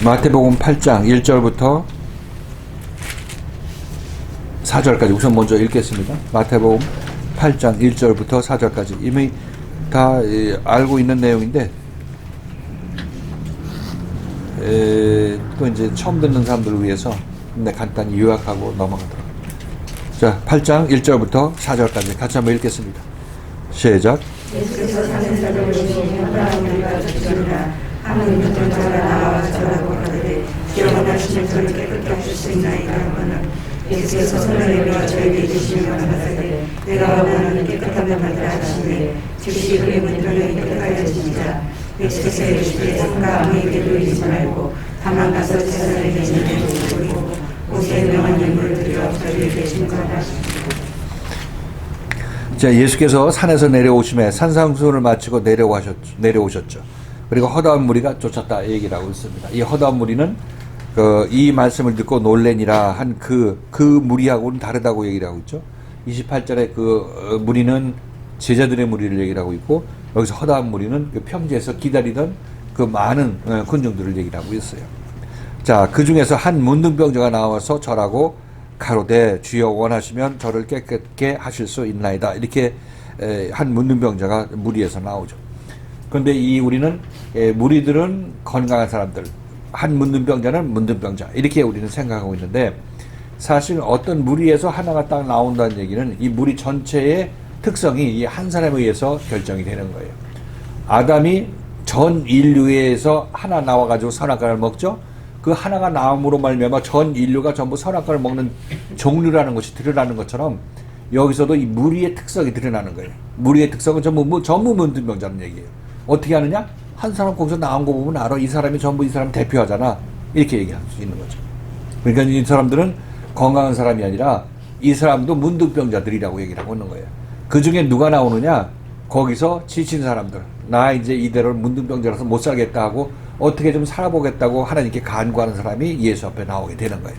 마태복음 8장 1절부터 4절까지 우선 먼저 읽겠습니다. 마태복음 8장 1절부터 4절까지 이미 다 알고 있는 내용인데 또 이제 처음 듣는 사람들을 위해서 간단히 요약하고 넘어가도록. 자, 8장 1절부터 4절까지 같이 한번 읽겠습니다. 시작. 예수께서 사는 자들을 보시며 하나님과 주시니라 하나님은 전자가 나와 저라고 하되 기억하시는 저를 깨끗게 하실 수 있나이다 하거늘 예수께서 손을 내밀어 저에게 주시며 가라사대 내가 원하는 깨끗함을 받으라 하시니 즉시 그의 문편에 깨끗하여지니라. 예수께서 이르시되 상가 아무에게도 이르지 말고 다만 가서 제사장에게 드리고 옷에 명한 예물을 드려 저에게 신고하라 하시니라. 자, 예수께서 산에서 내려오심에 산상수훈을 마치고 내려오셨죠. 그리고 허다한 무리가 쫓았다 얘기를 하고 있습니다. 이 허다한 무리는 이 말씀을 듣고 놀래니라 한 그 무리하고는 다르다고 얘기를 하고 있죠. 28절에 그 무리는 제자들의 무리를 얘기를 하고 있고, 여기서 허다한 무리는 그 평지에서 기다리던 그 많은 군중들을 얘기를 하고 있어요. 자, 그 중에서 한 문둥병자가 나와서 절하고 가로되 주여 원하시면 저를 깨끗게 하실 수 있나이다. 이렇게 한 문둥병자가 무리에서 나오죠. 그런데 이 우리는 무리들은 건강한 사람들, 한 문둥병자는 문둥병자 이렇게 우리는 생각하고 있는데, 사실 어떤 무리에서 하나가 딱 나온다는 얘기는 이 무리 전체의 특성이 이 한 사람에 의해서 결정이 되는 거예요. 아담이 전 인류에서 하나 나와가지고 선악과를 먹죠. 그 하나가 나옴으로 말미암아 전 인류가 전부 선악과를 먹는 종류라는 것이 드러나는 것처럼 여기서도 이 무리의 특성이 드러나는 거예요. 무리의 특성은 전부 문둥병자는 얘기예요. 어떻게 하느냐? 한 사람 거기서 나온 거 보면 알아. 이 사람이 전부 이 사람 대표하잖아. 이렇게 얘기할 수 있는 거죠. 그러니까 이 사람들은 건강한 사람이 아니라 이 사람도 문둥병자들이라고 얘기를 하고 있는 거예요. 그 중에 누가 나오느냐? 거기서 지친 사람들. 나 이제 이대로 문둥병자라서 못 살겠다 하고 어떻게 좀 살아보겠다고 하나님께 간구하는 사람이 예수 앞에 나오게 되는 거예요.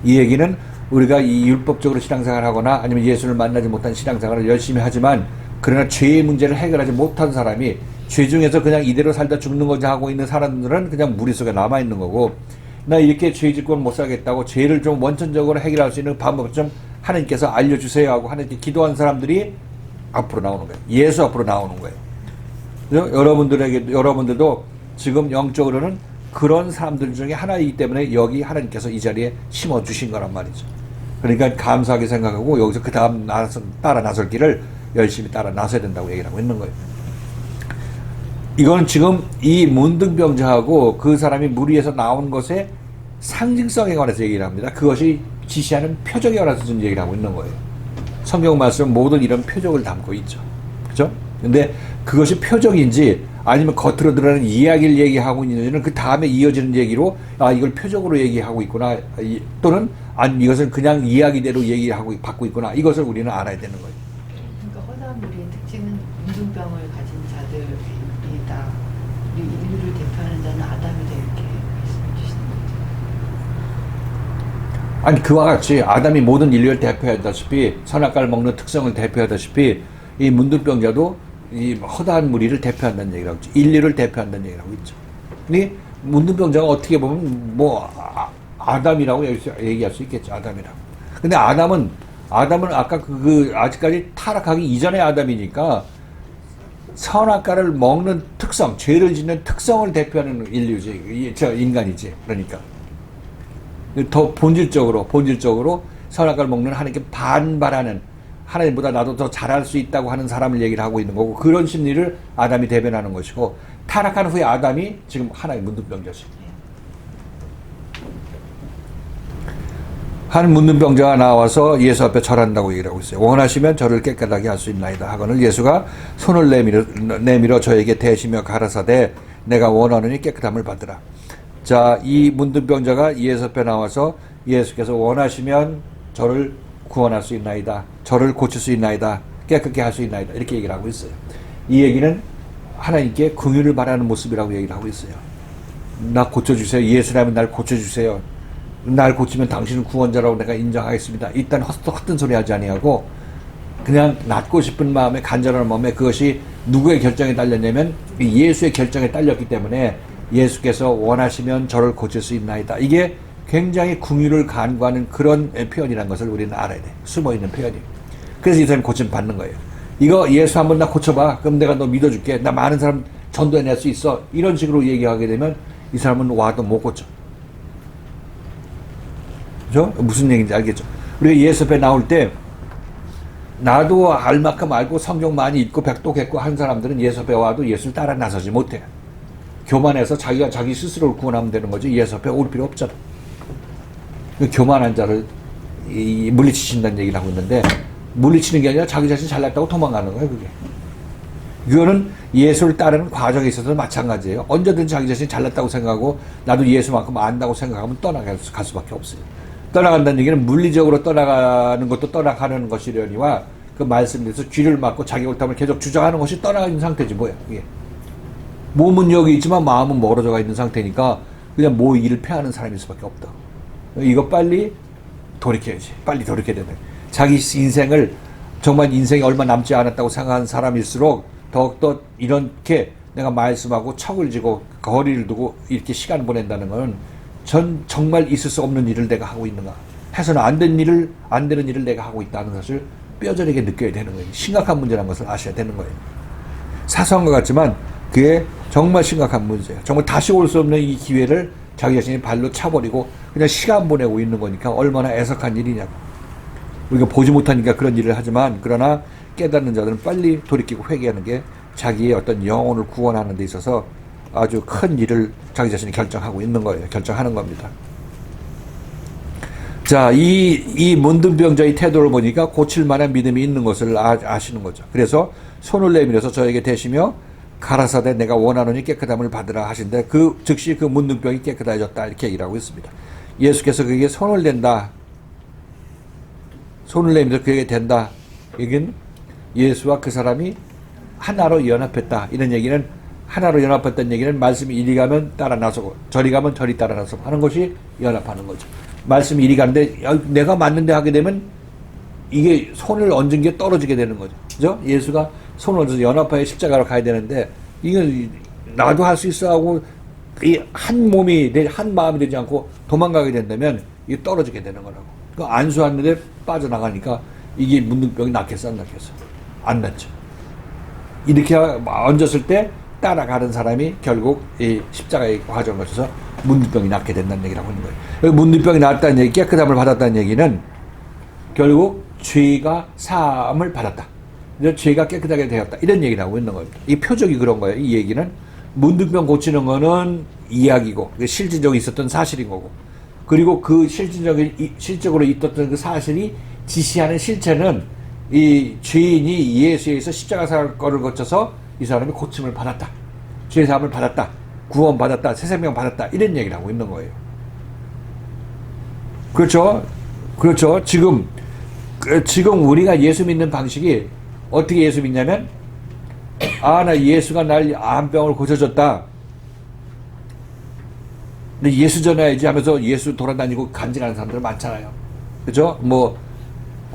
이 얘기는 우리가 이 율법적으로 신앙생활을 하거나 아니면 예수를 만나지 못한 신앙생활을 열심히 하지만 그러나 죄의 문제를 해결하지 못한 사람이 죄 중에서 그냥 이대로 살다 죽는 거지 하고 있는 사람들은 그냥 무리 속에 남아있는 거고, 나 이렇게 죄 짓고는 못 살겠다고 죄를 좀 원천적으로 해결할 수 있는 방법 좀 하나님께서 알려주세요 하고 하나님께 기도한 사람들이 앞으로 나오는 거예요. 예수 앞으로 나오는 거예요. 여러분들도 지금 영적으로는 그런 사람들 중에 하나이기 때문에 여기 하나님께서 이 자리에 심어주신 거란 말이죠. 그러니까 감사하게 생각하고 여기서 그 다음 따라 나설 길을 열심히 따라 나서야 된다고 얘기를 하고 있는 거예요. 이건 지금 이 문둥병자하고 그 사람이 무리에서 나온 것의 상징성에 관해서 얘기를 합니다. 그것이 지시하는 표적에 관해서 좀 얘기를 하고 있는 거예요. 성경 말씀은 모든 이런 표적을 담고 있죠. 그죠? 근데 그것이 표적인지 아니면 겉으로 드러나는 이야기를 얘기하고 있는지는 그 다음에 이어지는 얘기로 이걸 표적으로 얘기하고 있구나, 또는 아니 이것은 그냥 이야기대로 얘기하고 받고 있구나, 이것을 우리는 알아야 되는 거예요. 그러니까 허다한 무리의 특징은 문둥병을 가진 자들이다. 이 인류를 대표하는 자는 아담이다 이렇게 말씀해 주시는 거죠. 아니 그와 같이 아담이 모든 인류를 대표하다시피 선악과를 먹는 특성을 대표하다시피 이 문둥병자도 이 허다한 무리를 대표한다는 얘기를 하고 있죠. 인류를 대표한다는 얘기를 하고 있죠. 이 문둥병자가 어떻게 보면 아담이라고 얘기할 수 있겠죠. 아담이라고. 근데 아담은 아까 아직까지 타락하기 이전의 아담이니까 선악과를 먹는 특성, 죄를 짓는 특성을 대표하는 인류지, 인간이지. 그러니까 더 본질적으로 선악과를 먹는 하나님께 반발하는, 하나님보다 나도 더 잘할 수 있다고 하는 사람을 얘기를 하고 있는 거고, 그런 심리를 아담이 대변하는 것이고, 타락한 후에 아담이 지금 하나의 문둥병자지. 한 문둥병자가 나와서 예수 앞에 절한다고 얘기를 하고 있어요. 원하시면 저를 깨끗하게 할 수 있나이다 하거늘 예수가 손을 내밀어 저에게 대시며 가라사대 내가 원하노니 깨끗함을 받으라. 자, 이 문둥병자가 예수 앞에 나와서 예수께서 원하시면 저를 구원할 수 있나이다, 저를 고칠 수 있나이다, 깨끗게 할 수 있나이다, 이렇게 얘기를 하고 있어요. 이 얘기는 하나님께 긍휼을 바라는 모습이라고 얘기를 하고 있어요. 나 고쳐주세요. 예수라면 날 고쳐주세요. 날 고치면 당신은 구원자라고 내가 인정하겠습니다. 일단 헛된 소리 하지 아니하고 그냥 낫고 싶은 마음에, 간절한 마음에, 그것이 누구의 결정에 딸렸냐면 예수의 결정에 딸렸기 때문에 예수께서 원하시면 저를 고칠 수 있나이다. 이게 굉장히 궁유를 간구하는 그런 표현이라는 것을 우리는 알아야 돼. 숨어있는 표현이. 그래서 이 사람이 고침 받는 거예요. 이거 예수 한번 나 고쳐봐. 그럼 내가 너 믿어줄게. 나 많은 사람 전도해낼 수 있어. 이런 식으로 얘기하게 되면 이 사람은 와도 못 고쳐. 그죠? 무슨 얘기인지 알겠죠? 우리가 예수 앞에 나올 때 나도 알 만큼 알고 성경 많이 읽고 백독했고 한 사람들은 예수 앞에 와도 예수를 따라 나서지 못해. 교만해서 자기가 자기 스스로를 구원하면 되는 거지 예수 앞에 올 필요 없잖아. 교만한 자를 물리치신다는 얘기를 하고 있는데 물리치는 게 아니라 자기 자신 잘났다고 도망가는 거예요. 그게. 이거는 예수를 따르는 과정에 있어서도 마찬가지예요. 언제든지 자기 자신이 잘났다고 생각하고 나도 예수만큼 안다고 생각하면 떠나갈 수밖에 없어요. 떠나간다는 얘기는 물리적으로 떠나가는 것도 떠나가는 것이려니와 그 말씀에서 귀를 막고 자기 옳다을 계속 주장하는 것이 떠나가는 상태지 뭐야. 이게. 몸은 여기 있지만 마음은 멀어져 가 있는 상태니까 그냥 뭐 일을 패하는 사람일 수밖에 없다. 이거 빨리 돌이켜야지. 빨리 돌이켜야 된다. 자기 인생을 정말 인생이 얼마 남지 않았다고 생각하는 사람일수록 더욱더 이렇게 내가 말씀하고 척을 지고 거리를 두고 이렇게 시간 보낸다는 것은 정말 있을 수 없는 일을 내가 하고 있는가. 해서는 안 되는 일을 내가 하고 있다는 것을 뼈저리게 느껴야 되는 거예요. 심각한 문제라는 것을 아셔야 되는 거예요. 사소한 것 같지만 그게 정말 심각한 문제예요. 정말 다시 올 수 없는 이 기회를 자기 자신이 발로 차버리고 그냥 시간 보내고 있는 거니까 얼마나 애석한 일이냐고. 우리가 보지 못하니까 그런 일을 하지만 그러나 깨닫는 자들은 빨리 돌이키고 회개하는 게 자기의 어떤 영혼을 구원하는 데 있어서 아주 큰 일을 자기 자신이 결정하고 있는 거예요. 결정하는 겁니다. 자, 이 문둥병자의 태도를 보니까 고칠 만한 믿음이 있는 것을 아시는 거죠. 그래서 손을 내밀어서 저에게 대시며 가라사대 내가 원하노니 깨끗함을 받으라 하신데 그 즉시 그 문둥병이 깨끗해졌다 이렇게 얘기를 하고 있습니다. 예수께서 그에게 손을 댄다. 손을 내밀어서 그에게 댄다. 이건 예수와 그 사람이 하나로 연합했다. 이런 얘기는 하나로 연합했다는 얘기는 말씀이 이리 가면 따라 나서고 저리 가면 저리 따라 나서고 하는 것이 연합하는 거죠. 말씀이 이리 가는데 내가 맞는데 하게 되면 이게 손을 얹은 게 떨어지게 되는 거죠. 그죠? 예수가 손을 얹어서 연합하여 십자가로 가야 되는데 이건 나도 할 수 있어 하고 이 한 몸이 한 마음이 되지 않고 도망가게 된다면 이게 떨어지게 되는 거라고. 그 안수하는데 빠져나가니까 이게 문둥병이 낫겠어 안 낫겠어? 안 낫죠. 이렇게 얹었을 때 따라가는 사람이 결국 이 십자가의 과정을 거쳐서 문둥병이 낫게 된다는 얘기를 하고 있는 거예요. 문둥병이 낫다는 얘기, 깨끗함을 받았다는 얘기는 결국 죄가 사함을 받았다. 죄가 깨끗하게 되었다. 이런 얘기를 하고 있는 겁니다. 이 표적이 그런 거예요. 이 얘기는 문둥병 고치는 거는 이야기고 실질적으로 있었던 사실인 거고 그리고 그 실적으로 있었던 그 사실이 지시하는 실체는 이 죄인이 예수에서 십자가 사건을 거쳐서 이 사람이 고침을 받았다. 죄사함을 받았다. 구원 받았다. 새 생명 받았다. 이런 얘기를 하고 있는 거예요. 그렇죠? 그렇죠. 지금 우리가 예수 믿는 방식이 어떻게 예수 믿냐면 나 예수가 날 암병을 고쳐줬다. 근데 예수 전해야지 하면서 예수 돌아다니고 간증하는 사람들 많잖아요. 그죠? 뭐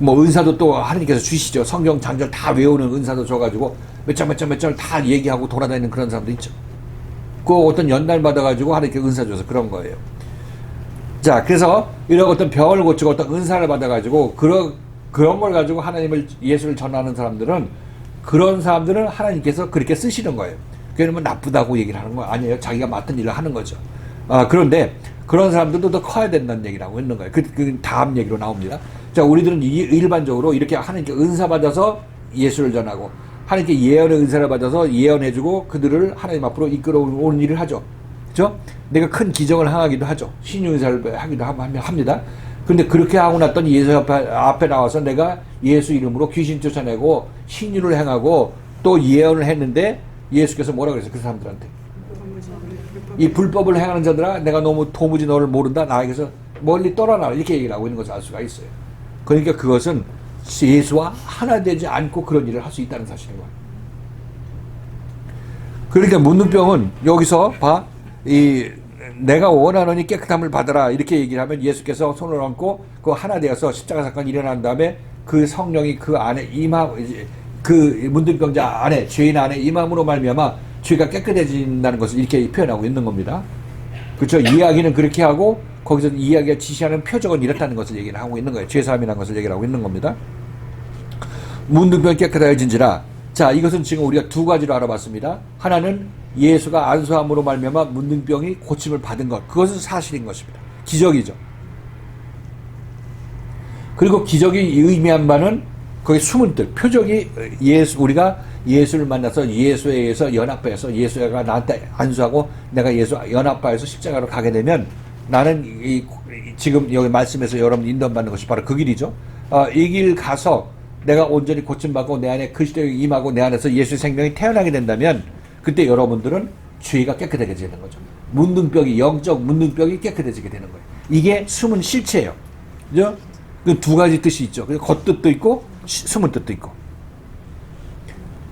은사도 또 하나님께서 주시죠. 성경 장절 다 외우는 은사도 줘가지고 몇 장 다 얘기하고 돌아다니는 그런 사람도 있죠. 그 어떤 연단 받아가지고 하나님께 은사 줘서 그런 거예요. 자, 그래서 이런 어떤 병을 고치고 어떤 은사를 받아가지고 그런 걸 가지고 예수를 전하는 사람들은 그런 사람들은 하나님께서 그렇게 쓰시는 거예요. 그러면 나쁘다고 얘기를 하는 거 아니에요. 자기가 맡은 일을 하는 거죠. 그런데 그런 사람들도 더 커야 된다는 얘기를 하고 있는 거예요. 그 다음 얘기로 나옵니다. 자, 우리들은 일반적으로 이렇게 하나님께 은사 받아서 예수를 전하고 하나님께 예언의 은사를 받아서 예언해주고 그들을 하나님 앞으로 이끌어오는 일을 하죠. 그죠? 내가 큰 기적을 행하기도 하죠. 신유 은사를 하기도 합니다. 근데 그렇게 하고 났더니 예수 앞에 나와서 내가 예수 이름으로 귀신 쫓아내고 신유를 행하고 또 예언을 했는데 예수께서 뭐라 그랬어요? 그 사람들한테. 이 불법을 행하는 자들아 내가 너무 도무지 너를 모른다. 나에게서 멀리 떠나라. 이렇게 얘기를 하고 있는 것을 알 수가 있어요. 그러니까 그것은 예수와 하나 되지 않고 그런 일을 할 수 있다는 사실인 거예요. 그러니까 문둥병은 여기서 내가 원하노니 깨끗함을 받아라 이렇게 얘기를 하면 예수께서 손을 얹고 그 하나 되어서 십자가 사건이 일어난 다음에 그 성령이 그 안에 그 문둥병자 안에 죄인 안에 임함으로 말미암아 죄가 깨끗해진다는 것을 이렇게 표현하고 있는 겁니다. 그렇죠? 이야기는 그렇게 하고 거기서 이야기가 지시하는 표적은 이렇다는 것을 얘기를 하고 있는 거예요. 죄사함이라는 것을 얘기를 하고 있는 겁니다. 문둥병이 깨끗하여진지라. 자, 이것은 지금 우리가 두 가지로 알아봤습니다. 하나는 예수가 안수함으로 말미암아 문둥병이 고침을 받은 것, 그것은 사실인 것입니다. 기적이죠. 그리고 기적이 의미한 바는 거기 숨은 뜻, 표적이 우리가 예수를 만나서 예수에 의해서 연합해서 예수가 나한테 안수하고 내가 예수 연합하여서 십자가로 가게 되면 나는 지금 여기 말씀에서 여러분 인도받는 것이 바로 그 길이죠. 이 길 가서 내가 온전히 고침받고 내 안에 그리스도의 임하고 내 안에서 예수의 생명이 태어나게 된다면 그때 여러분들은 죄가 깨끗해지는 거죠. 문둥병이 영적 문둥병이 깨끗해지게 되는 거예요. 이게 숨은 실체예요. 그죠? 그 두 가지 뜻이 있죠. 겉뜻도 있고 숨은 뜻도 있고.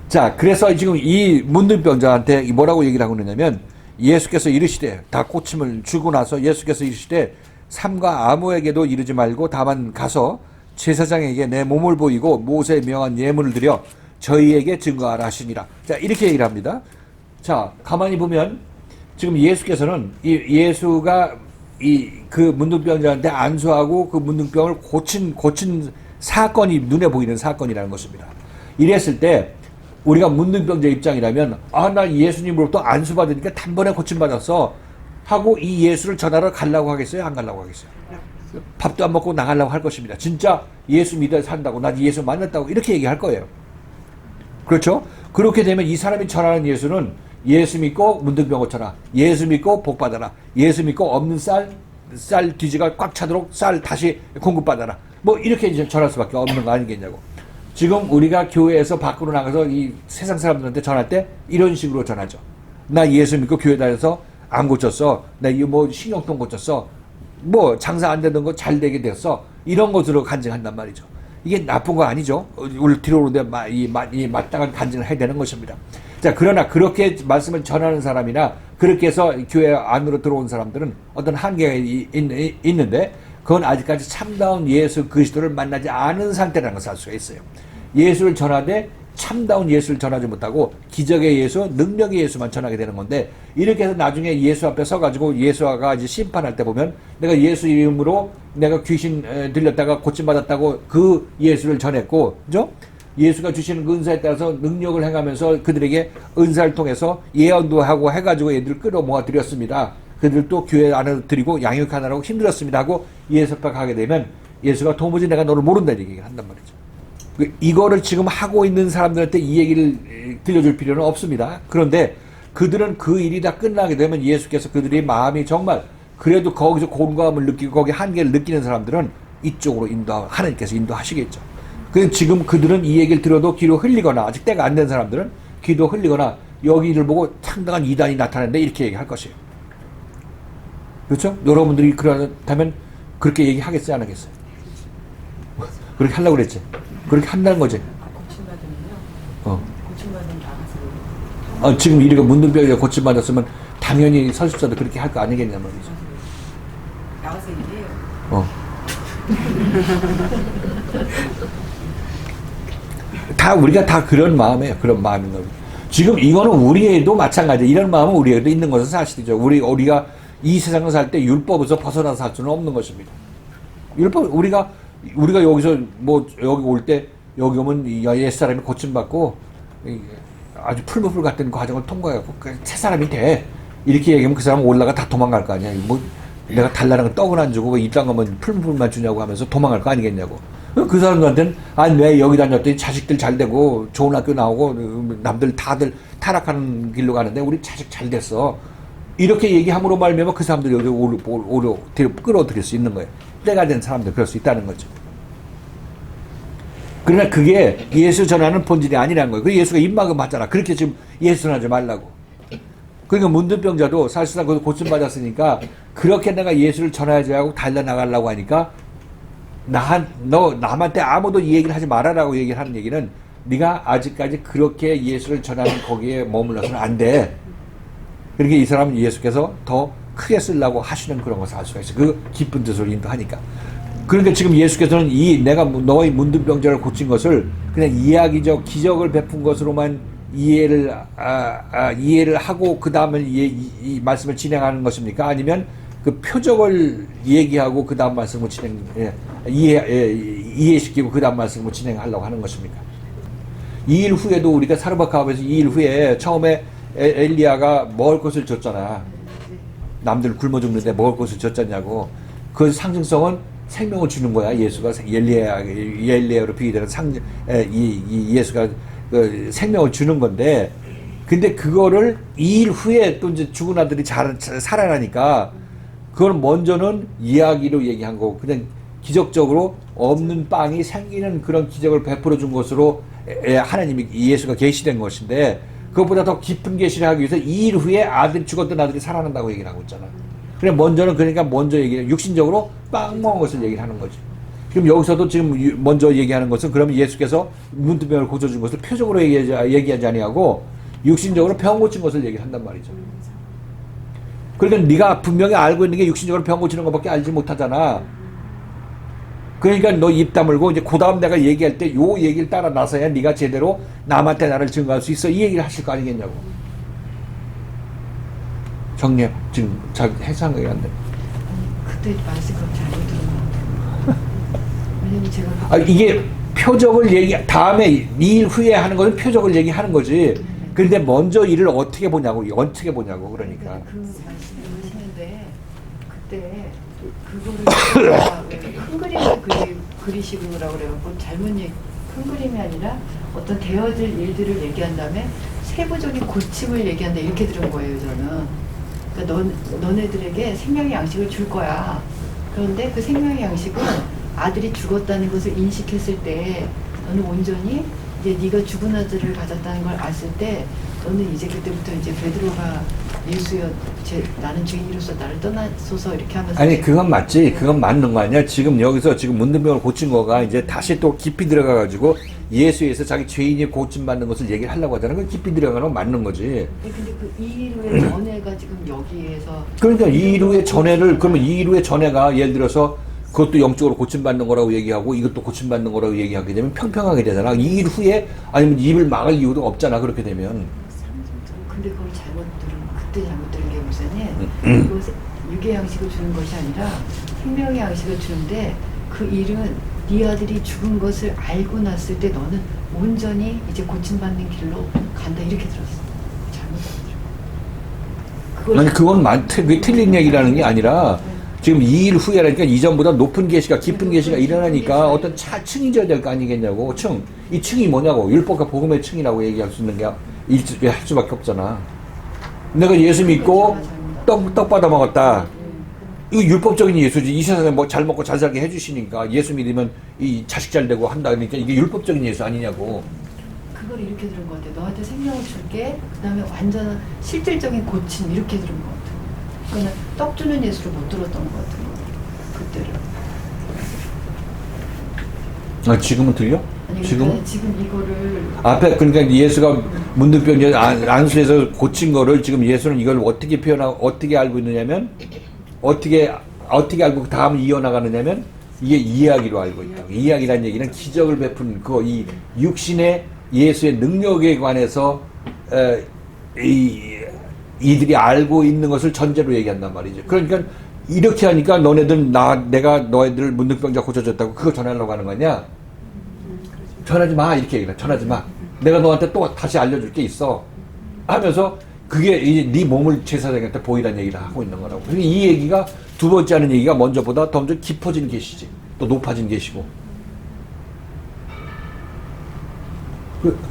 자, 그래서 지금 이 문둥병자한테 뭐라고 얘기를 하고 있느냐면 예수께서 이르시되 다 고침을 주고 나서 예수께서 이르시되 삼가 아무에게도 이르지 말고 다만 가서 제사장에게 내 몸을 보이고 모세의 명한 예물을 드려 저희에게 증거하라 하시니라. 자, 이렇게 얘기를 합니다. 자, 가만히 보면 지금 예수께서는 예수가 그 문둥병자한테 안수하고 그 문둥병을 고친 사건이 눈에 보이는 사건이라는 것입니다. 이랬을 때 우리가 문둥병자 입장이라면 나 예수님으로부터 안수받으니까 단번에 고침받았어 하고 이 예수를 전하러 가려고 하겠어요? 안 가려고 하겠어요? 밥도 안 먹고 나가려고 할 것입니다. 진짜 예수 믿어 산다고 나 예수 만났다고 이렇게 얘기할 거예요. 그렇죠? 그렇게 되면 이 사람이 전하는 예수는 예수 믿고 문둥병 고쳐라, 예수 믿고 복 받아라, 예수 믿고 없는 쌀 뒤지가 꽉 차도록 쌀 다시 공급받아라, 뭐 이렇게 이제 전할 수밖에 없는 거 아니겠냐고. 지금 우리가 교회에서 밖으로 나가서 이 세상 사람들한테 전할 때 이런 식으로 전하죠. 나 예수 믿고 교회 다녀서 안 고쳤어, 나 이거 뭐 신경통 고쳤어, 뭐 장사 안 되던 거 잘 되게 됐어, 이런 것으로 간증한단 말이죠. 이게 나쁜 거 아니죠. 우리 뒤로 오는데 이 마땅한 간증을 해야 되는 것입니다. 자, 그러나 그렇게 말씀을 전하는 사람이나 그렇게 해서 교회 안으로 들어온 사람들은 어떤 한계가 있는데 그건 아직까지 참다운 예수 그리스도를 만나지 않은 상태라는 것을 알 수가 있어요. 예수를 전하되 참다운 예수를 전하지 못하고 기적의 예수, 능력의 예수만 전하게 되는 건데, 이렇게 해서 나중에 예수 앞에 서가지고 예수가 이제 심판할 때 보면 내가 예수 이름으로 내가 귀신 들렸다가 고침받았다고 그 예수를 전했고, 그죠? 예수가 주시는 그 은사에 따라서 능력을 행하면서 그들에게 은사를 통해서 예언도 하고 해가지고 애들을 끌어모아 드렸습니다. 그들도 교회 안에 드리고 양육하느라고 힘들었습니다 하고 예수 앞에 가게 되면 예수가 도무지 내가 너를 모른다는 얘기를 한단 말이죠. 이거를 지금 하고 있는 사람들한테 이 얘기를 들려줄 필요는 없습니다. 그런데 그들은 그 일이 다 끝나게 되면 예수께서 그들의 마음이 정말 그래도 거기서 공감을 느끼고 거기 한계를 느끼는 사람들은 이쪽으로 하나님께서 인도하시겠죠. 지금 그들은 이 얘기를 들어도 귀로 흘리거나 아직 때가 안 된 사람들은 귀도 흘리거나 여기를 보고 상당한 이단이 나타났는데 이렇게 얘기할 것이에요. 그렇죠? 여러분들이 그렇다면 그렇게 얘기하겠어요? 안 하겠어요? 그렇게 하려고 그랬지? 그렇게 한다는 거지? 고침받으면요? 고침받으면 나가서 지금 이리가 문둥병이가 고침받았으면 당연히 설립자도 그렇게 할 거 아니겠냐 말이죠. 나가서 얘기해요. 우리가 다 그런 마음이에요. 그런 마음인 겁니다. 지금 이거는 우리에도 마찬가지예요. 이런 마음은 우리에도 있는 것은 사실이죠. 우리가 이 세상을 살 때 율법에서 벗어나서 살 수는 없는 것입니다. 율법, 우리가 여기서 여기 올 때 여기 오면 옛사람이 고침받고 아주 풀무풀 같은 과정을 통과해갖고 새 사람이 돼. 이렇게 얘기하면 그 사람은 올라가 다 도망갈 거 아니야. 내가 달라는 떡은 안 주고 이딴 거면 풀무풀만 주냐고 하면서 도망갈 거 아니겠냐고. 그 사람들한테는 왜 여기 다녔더니 자식들 잘 되고 좋은 학교 나오고 남들 다들 타락하는 길로 가는데 우리 자식 잘 됐어. 이렇게 얘기함으로 말미암아 그 사람들이 여기 오려 끌어들일 수 있는 거예요. 때가 된 사람들 그럴 수 있다는 거죠. 그러나 그게 예수 전하는 본질이 아니라는 거예요. 그 예수가 입막음 맞잖아. 그렇게 지금 예수 전하지 말라고. 그러니까 문둥병자도 사실상 거기서 고침받았으니까 그렇게 내가 예수를 전하지 하고 달려나가려고 하니까 너 남한테 아무도 이 얘기를 하지 말아라고 얘기를 하는 얘기는 네가 아직까지 그렇게 예수를 전하는 거기에 머물러서는 안 돼. 그러니까 이 사람은 예수께서 더 크게 쓰려고 하시는 그런 것을 알 수가 있어요. 그 깊은 뜻으로 인도하니까. 그러니까 지금 예수께서는 내가 너의 문둥병자를 고친 것을 그냥 이야기적 기적을 베푼 것으로만 이해를 하고 그 다음에 이 말씀을 진행하는 것입니까? 아니면 그 표적을 얘기하고 그 다음 말씀을 이해시키고 그 다음 말씀을 진행하려고 하는 것입니까? 2일 후에도 우리가 사르바카업에서 2일 후에 처음에 엘리야가 먹을 것을 줬잖아. 남들 굶어 죽는데 먹을 것을 줬잖냐고. 그 상징성은 생명을 주는 거야. 예수가 엘리야로 비유되는 예수가 그 생명을 주는 건데, 근데 그거를 2일 후에 또 이제 죽은 아들이 살아나니까 그걸 먼저는 이야기로 얘기한 거고, 그냥 기적적으로 없는 빵이 생기는 그런 기적을 베풀어 준 것으로 하나님이 예수가 계시된 것인데, 그것보다 더 깊은 계시를 하기 위해서 2일 후에 죽었던 아들이 살아난다고 얘기를 하고 있잖아. 그래 먼저 얘기해 육신적으로 빵 먹은 것을 얘기를 하는 거지. 그럼 여기서도 지금 먼저 얘기하는 것은, 그러면 예수께서 문둥병을 고쳐준 것을 표적으로 얘기하지 아니하고 육신적으로 병 고친 것을 얘기한단 말이죠. 그러니까 네가 분명히 알고 있는 게 육신적으로 병 고치는 것밖에 알지 못하잖아. 그러니까 너 입 다물고 이제 그 다음 내가 얘기할 때 요 얘기를 따라 나서야 네가 제대로 남한테 나를 증거할 수 있어, 이 얘기를 하실 거 아니겠냐고. 정리해. 지금 잘 해석이 안 돼. 그때 말씀 그럼 잘못 들은 것 같아요. 왜냐면 제가 이게 표적을 다음에 2일 후에 하는 것은 표적을 얘기하는 거지. 근데 먼저 이를 어떻게 보냐고 그러니까. 그 말씀을 하시는데 그때 그거를 큰 그림을 그리시고라고 그래갖고 큰 그림이 아니라 어떤 되어질 일들을 얘기한 다음에 세부적인 고침을 얘기한다 이렇게 들은 거예요, 저는. 그러니까 너네들에게 생명의 양식을 줄 거야. 그런데 그 생명의 양식은 아들이 죽었다는 것을 인식했을 때 너는 온전히 이제 네가 죽은 아들을 가졌다는 걸 알았을 때 너는 이제 그때부터 이제 베드로가 예수여 나는 죄인으로서 나를 떠나소서 이렇게 하면서, 아니 그건 맞지. 그건 맞는 거 아니야. 지금 여기서 지금 문둥병을 고친 거가 이제 다시 또 깊이 들어가 가지고 예수에서 자기 죄인이 고침받는 것을 얘기를 하려고 하잖아. 그 깊이 들어가는 건 맞는 거지. 근데 그 2일 후에 전회가 지금 여기에서 그러니까 2일 후에 전회를, 그러면 2일 후에 전회가 예를 들어서 그것도 영적으로 고침받는 거라고 얘기하고 이것도 고침받는 거라고 얘기하게 되면 평평하게 되잖아. 2일 후에 아니면 입을 막을 이유도 없잖아. 그렇게 되면. 근데 그걸 그때 잘못 들은 게 뭐냐면 그것을 육의 양식을 주는 것이 아니라 생명의 양식을 주는데, 그 일은 네 아들이 죽은 것을 알고 났을 때 너는 온전히 이제 고침받는 길로 간다 이렇게 들었어. 잘못 들었어. 아니 그건 그게 틀린 얘기라는 게 아니라 지금 2일 후에라니까 이전보다 높은 계시가 깊은 계시가 일어나니까 어떤 층이 져야 될 거 아니겠냐고. 이 층이 뭐냐고. 율법과 복음의 층이라고 얘기할 수 있는 게 할 수밖에 없잖아. 내가 예수 믿고 떡 받아 먹었다. 이거 율법적인 예수지. 이 세상에 뭐 잘 먹고 잘 살게 해주시니까 예수 믿으면 이 자식 잘 되고 한다. 그러니까 이게 율법적인 예수 아니냐고. 그걸 이렇게 들은 것 같아. 너한테 생명을 줄게. 그다음에 완전 실질적인 고침 이렇게 들은 것 같아. 그러니까 떡 주는 예수를 못 들었던 것 같은 거야. 그때를. 지금은 들려? 아니, 지금? 그러니까 지금 이거를 앞에 그러니까 예수가 문둥병 안수에서 고친 거를 지금 예수는 이걸 어떻게 알고 있느냐면 어떻게 알고 다음 이어나가느냐면 이게 이야기로 알고 있다. 이야기라는 얘기는 기적을 베푼 이 육신의 예수의 능력에 관해서 이들이 알고 있는 것을 전제로 얘기한단 말이죠. 그러니까 이렇게 하니까 내가 너희들 문둥병자 고쳐줬다고 그거 전하려고 하는 거냐? 전하지 마 이렇게 얘기해. 전하지 마. 내가 너한테 또 다시 알려줄 게 있어 하면서 그게 이제 네 몸을 제사장한테 보이라는 얘기를 하고 있는 거라고. 이 얘기가 두 번째 하는 얘기가 먼저 깊어진 계시지. 또 높아진 계시고.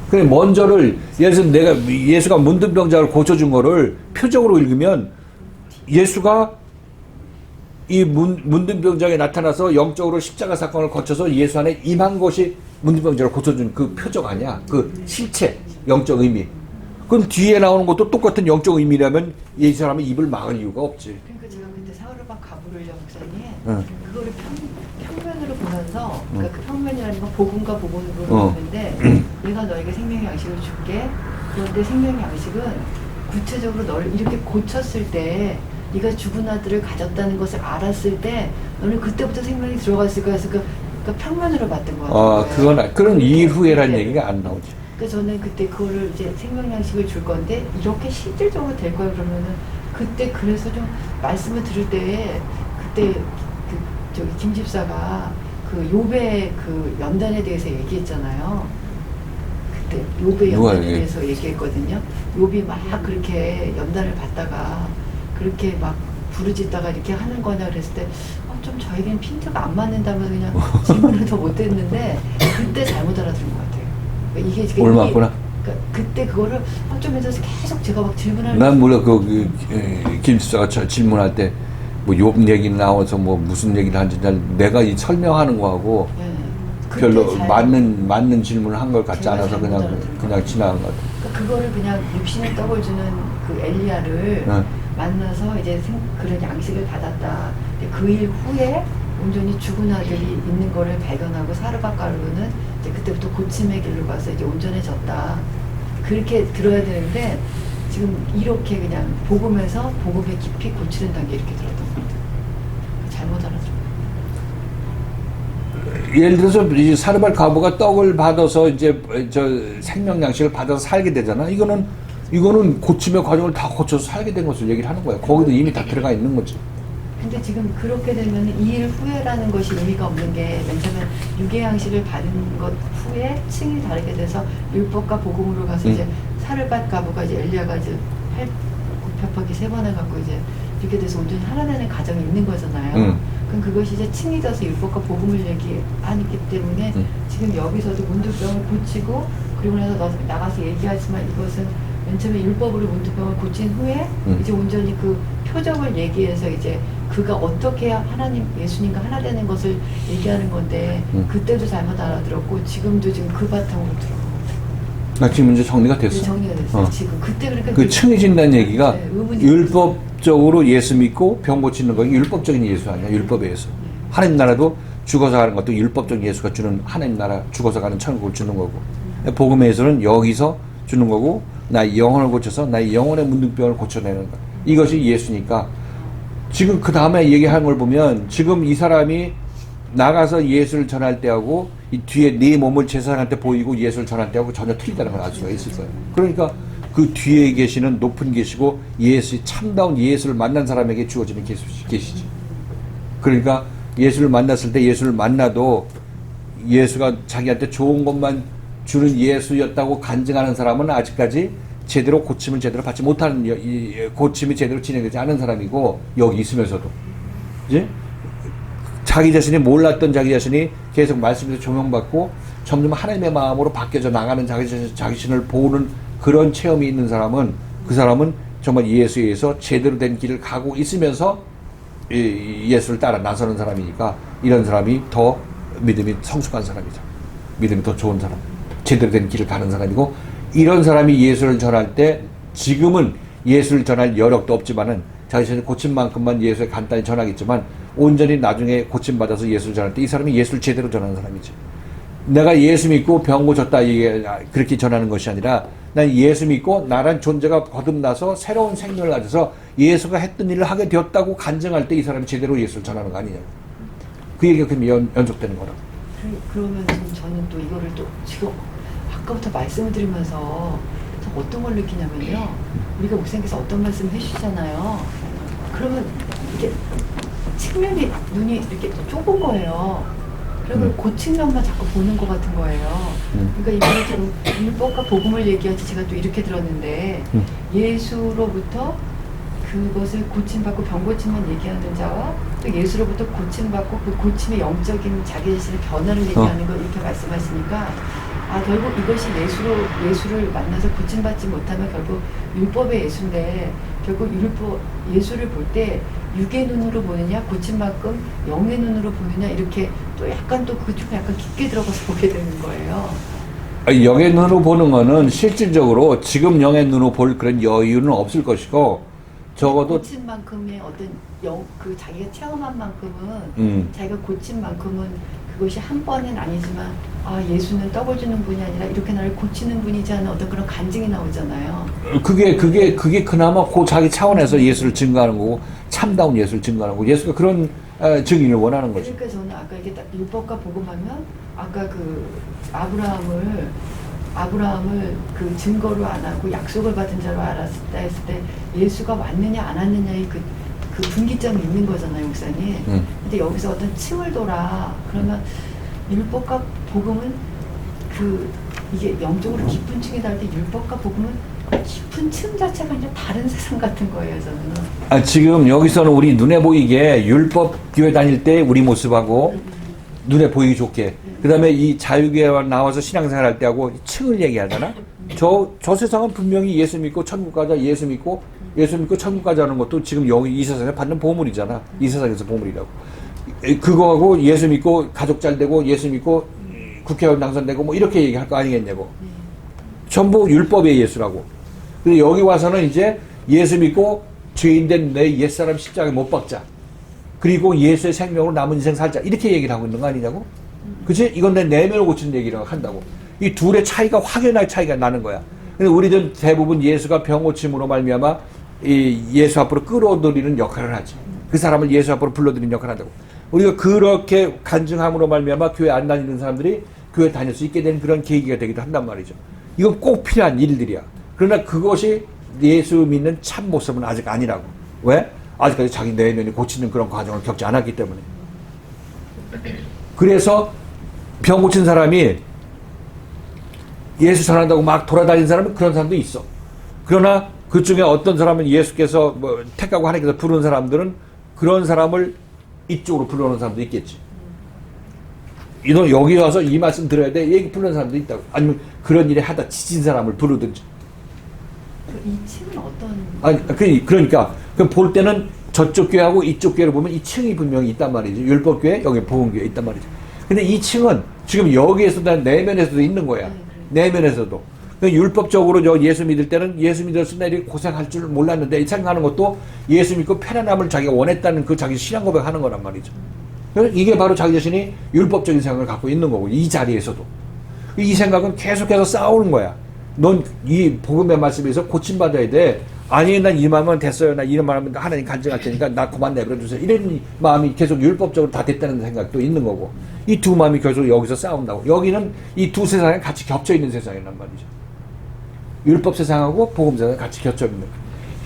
그래 먼저를 예를 들어서 예수가 문둥병자를 고쳐준 거를 표적으로 읽으면 예수가 이 문둥병자에 나타나서 영적으로 십자가 사건을 거쳐서 예수 안에 임한 것이 문둥병자를 고쳐준 그 표적 아니야. 그 실체, 영적 의미. 그럼 뒤에 나오는 것도 똑같은 영적 의미라면 이 사람은 입을 막을 이유가 없지. 그러니까 제가 그때 사울바 가브리엘 목사님 그거를 평면으로 보면서 그러니까 그 평면이라는 건 복음과 복음으로 보는데 내가 너에게 생명의 양식을 줄게. 그런데 생명의 양식은 구체적으로 너를 이렇게 고쳤을 때 네가 죽은 아들을 가졌다는 것을 알았을 때 너는 그때부터 생명이 들어갔을 거야. 그러니까 평면으로 봤던 거 같아요. 그건 그런 이후에라는 얘기가 안 나오지. 그래서 저는 그때 그거를 이제 생명양식을 줄 건데 이렇게 실질적으로 될 거야 그러면은 그때 그래서 좀 말씀을 들을 때 그때 그 저기 김 집사가 그 요배 그 연단에 대해서 얘기했잖아요. 그때 요배 누가 연단에 얘기- 대해서 얘기했거든요. 요비 막 그렇게 연단을 받다가 그렇게 막 부르짖다가 이렇게 하는 거냐 그랬을 때 좀 저에겐 핀트가 안 맞는다면 그냥 질문을 더 못했는데 그때 잘못 알아들은 것 같아요. 그러니까 이게 지금 옳았구나. 그러니까 그때 그거를 좀 해서 계속 제가 막 질문하는 난 몰라 김수사가 질문할 때 뭐 욥 얘기 나와서 뭐 무슨 얘기를 하는지 내가 이 설명하는 거하고 예, 그때 별로 잘- 맞는 질문을 한 것 같지 제가 않아서 잘못 그냥 알아들은 지나간 것 같아. 그러니까 그거를 그냥 육신의 떡을 주는 그 엘리야를 네. 만나서 이제 그런 양식을 받았다. 그 일 후에 온전히 죽은 아들이 있는 거를 발견하고 사르밧가루는 이제 그때부터 고침의 길로 가서 이제 온전해졌다. 그렇게 들어야 되는데 지금 이렇게 그냥 복음에서 복음의 깊이 고치는 단계 이렇게 들었던 것 같아요. 잘못 알았죠. 예를 들어서 이 사르밧 가부가 떡을 받아서 이제 저 생명 양식을 받아서 살게 되잖아. 이거는 고침의 과정을 다 거쳐서 살게 된 것을 얘기를 하는 거야. 거기도 이미 다 들어가 있는 거지. 근데 지금 그렇게 되면 이 일 후회라는 것이 의미가 없는 게 왜냐면 육의 양식을 받은 것 후에 층이 다르게 돼서 율법과 복음으로 가서 이제 사르밧 가부가 이제 엘리야가 이제 곱hab하기 3번 해갖고 이제 이렇게 돼서 온전히 하나되는 과정이 있는 거잖아요. 그럼 그것이 이제 층이 돼서 율법과 복음을 얘기하기 때문에 지금 여기서도 문둥병을 고치고 그리고 나서 나가서 얘기하지만 이것은 맨 처음에 율법으로 문둥병을 고친 후에 이제 온전히 그 표적을 얘기해서 이제 그가 어떻게 해야 하나님 예수님과 하나 되는 것을 얘기하는 건데 그때도 잘못 알아들었고 지금도 지금 그 바탕으로 들어요. 나 지금 이제 정리가 됐어. 정리가 됐어요. 지금 그때 그러니까 그 층해진다는 얘기가 네, 의문이 율법적으로 예수 믿고 병 고치는 거 율법적인 예수 아니야. 율법의 예수. 하나님 나라도 죽어서 가는 것도 율법적인 예수가 주는 하나님 나라 죽어서 가는 천국을 주는 거고 복음의 예수는 여기서 주는 거고 나의 영혼을 고쳐서 나의 영혼의 문둥병을 고쳐내는 거. 이것이 예수니까 지금 그 다음에 얘기하는 걸 보면 지금 이 사람이 나가서 예수를 전할 때하고 이 뒤에 네 몸을 제사장한테 보이고 예수를 전할 때하고 전혀 틀리다는 걸 알 수가 있을 거예요. 그러니까 그 뒤에 계시는 높은 계시고 예수 참다운 예수를 만난 사람에게 주어지는 계시지. 그러니까 예수를 만났을 때 예수를 만나도 예수가 자기한테 좋은 것만 주는 예수였다고 간증하는 사람은 아직까지 제대로 고침을 제대로 받지 못하는 고침이 제대로 진행되지 않은 사람이고 여기 있으면서도 이제 자기 자신이 몰랐던 자기 자신이 계속 말씀에서 조명받고 점점 하나님의 마음으로 바뀌어져 나가는 자기 자신을 보는 그런 체험이 있는 사람은 그 사람은 정말 예수에 의해서 제대로 된 길을 가고 있으면서 예수를 따라 나서는 사람이니까 이런 사람이 더 믿음이 성숙한 사람이죠. 믿음이 더 좋은 사람. 제대로 된 길을 가는 사람이고 이런 사람이 예수를 전할 때 지금은 예수를 전할 여력도 없지만은 자기 자신이 고친 만큼만 예수에 간단히 전하겠지만 온전히 나중에 고침받아서 예수를 전할 때 이 사람이 예수를 제대로 전하는 사람이지. 내가 예수 믿고 병 고쳤다 이게 그렇게 전하는 것이 아니라 난 예수 믿고 나란 존재가 거듭나서 새로운 생명을 가져서 예수가 했던 일을 하게 되었다고 간증할 때 이 사람이 제대로 예수를 전하는 거 아니냐. 그 얘기가 그럼 연속되는 거라. 그러면 저는 또 이거를 또 지금 아까부터 말씀을 드리면서 참 어떤 걸 느끼냐면요. 우리가 목사님께서 어떤 말씀을 해주시잖아요. 그러면 이게 측면이 눈이 이렇게 좁은 거예요. 그리고 그 측면만 자꾸 보는 것 같은 거예요. 그러니까 이번에 지금 율법과 복음을 얘기하지 제가 또 이렇게 들었는데 예수로부터 그것을 고침받고 병 고침만 얘기하는 자와 또 예수로부터 고침받고 그 고침의 영적인 자기 자신의 변화를 얘기하는 걸 이렇게 말씀하시니까 결국 이것이 예수를 만나서 고침받지 못하면 결국 율법의 예수인데 결국 예수를 볼 때 육의 눈으로 보느냐 고침만큼 영의 눈으로 보느냐 이렇게 또 약간 또 그쪽에 약간 깊게 들어가서 보게 되는 거예요. 영의 눈으로 보는 거는 실질적으로 지금 영의 눈으로 볼 그런 여유는 없을 것이고 적어도 고친 만큼의 어떤 그 자기가 체험한 만큼은 자기가 고친 만큼은 그것이 한 번은 아니지만 예수는 떡을 주는 분이 아니라 이렇게 나를 고치는 분이지 않은 어떤 그런 간증이 나오잖아요. 그게 그나마 그 자기 차원에서 예수를 증거하는 거고 참다운 예수를 증거하는 거고 예수가 그런 증인을 원하는 거죠. 그러니까 저는 아까 이게 딱 율법과 복음하면 아까 그 아브라함을 아브라함을 그 증거로 안 하고 약속을 받은 자로 알았다 했을 때 예수가 왔느냐 안 왔느냐의 그 분기점이 있는 거잖아요, 목사님. 근데 여기서 어떤 층을 돌아 그러면 율법과 복음은 이게 영적으로 깊은 층에 닿을 때 율법과 복음은 깊은 층 자체가 이제 다른 세상 같은 거예요, 저는. 지금 여기서는 우리 눈에 보이게 율법 교회 다닐 때 우리 모습하고 눈에 보이기 좋게 그 다음에 이 자유교회 나와서 신앙생활 할 때하고 층을 얘기하잖아. 저 세상은 분명히 예수 믿고 천국 가자, 예수 믿고 천국 가자는 것도 지금 여기 이 세상에 받는 보물이잖아. 이 세상에서 보물이라고. 그거하고 예수 믿고 가족 잘 되고 예수 믿고 국회의원 당선되고 뭐 이렇게 얘기할 거 아니겠냐고. 전부 율법의 예수라고. 근데 여기 와서는 이제 예수 믿고 죄인된 내 옛사람 십자가에 못 박자. 그리고 예수의 생명으로 남은 인생 살자. 이렇게 얘기를 하고 있는 거 아니냐고? 그치? 이건 내 내면을 고치는 얘기를 한다고. 이 둘의 차이가 확연하게 차이가 나는 거야. 근데 우리들 대부분 예수가 병 고침으로 말미암아 이 예수 앞으로 끌어들이는 역할을 하지. 그 사람을 예수 앞으로 불러들이는 역할을 한다고. 우리가 그렇게 간증함으로 말미암아 교회 안 다니는 사람들이 교회 다닐 수 있게 되는 그런 계기가 되기도 한단 말이죠. 이건 꼭 필요한 일들이야. 그러나 그것이 예수 믿는 참 모습은 아직 아니라고. 왜? 아직까지 자기 내면이 고치는 그런 과정을 겪지 않았기 때문에. 그래서 병 고친 사람이 예수 전한다고 막 돌아다니는 사람은 그런 사람도 있어. 그러나 그 중에 어떤 사람은 예수께서 뭐 택하고 하나님께서 부르는 사람들은 그런 사람을 이쪽으로 불러오는 사람도 있겠지. 이놈 여기 와서 이 말씀 들어야 돼. 얘기 부르는 사람도 있다고. 아니면 그런 일에 하다 지친 사람을 부르든지. 이 층은 어떤? 아니 그러니까 볼 때는 저쪽 교회하고 이쪽 교회를 보면 이 층이 분명히 있단 말이죠. 율법 교회, 여기 복음 교회 있단 말이죠. 근데 이 층은 지금 여기에서도 내면에서도 있는 거야. 내면에서도. 율법적으로 저 예수 믿을 때는 예수 믿었을 때 이렇게 고생할 줄 몰랐는데 생각하는 것도 예수 믿고 편안함을 자기가 원했다는 그 자기 신앙 고백하는 거란 말이죠. 이게 바로 자기 자신이 율법적인 생각을 갖고 있는 거고 이 자리에서도 이 생각은 계속해서 싸우는 거야. 넌 이 복음의 말씀에서 고침받아야 돼. 아니 난 이 마음은 됐어요. 나 이런 마음은 하나님 간증할 테니까 나 그만 내버려 주세요. 이런 마음이 계속 율법적으로 다 됐다는 생각도 있는 거고 이 두 마음이 계속 여기서 싸운다고. 여기는 이 두 세상이 같이 겹쳐 있는 세상이란 말이죠. 율법 세상하고 복음 세상이 같이 겹쳐 있는 거예요.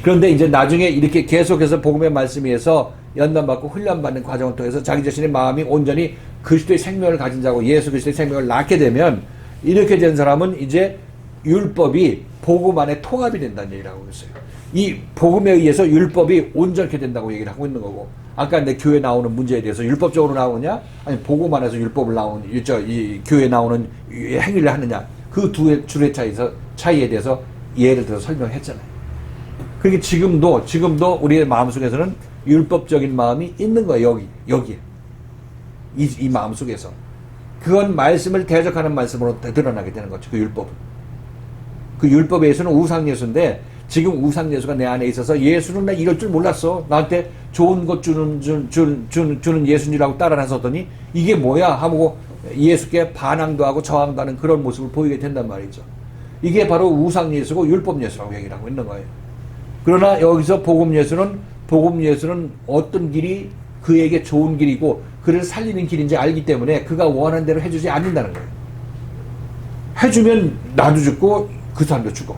그런데 이제 나중에 이렇게 계속해서 복음의 말씀에서 연단받고 훈련받는 과정을 통해서 자기 자신의 마음이 온전히 그리스도의 생명을 가진 자고 예수 그리스도의 생명을 낳게 되면 이렇게 된 사람은 이제 율법이 복음 안에 통합이 된다는 얘기를 하고 있어요. 이 복음에 의해서 율법이 온전케 된다고 얘기를 하고 있는 거고 아까 내 교회 나오는 문제에 대해서 율법적으로 나오느냐 아니 복음 안에서 율법을 나오는 이 교회 나오는 행위를 하느냐 그 두 줄의 차이에 대해서 예를 들어서 설명했잖아요. 그렇게 지금도 우리의 마음속에서는 율법적인 마음이 있는 거예요. 여기에 이 마음속에서 그건 말씀을 대적하는 말씀으로 드러나게 되는 거죠. 그 율법은. 그 율법에 의해서는 우상예수인데 지금 우상예수가 내 안에 있어서 예수는 나 이럴 줄 몰랐어. 나한테 좋은 것 주는 예수님이라고 따라 나섰더니 이게 뭐야 하고 예수께 반항도 하고 저항도 하는 그런 모습을 보이게 된단 말이죠. 이게 바로 우상예수고 율법예수라고 얘기를 하고 있는 거예요. 그러나 여기서 복음예수는 어떤 길이 그에게 좋은 길이고 그를 살리는 길인지 알기 때문에 그가 원하는 대로 해주지 않는다는 거예요. 해주면 나도 죽고 그 사람도 죽어.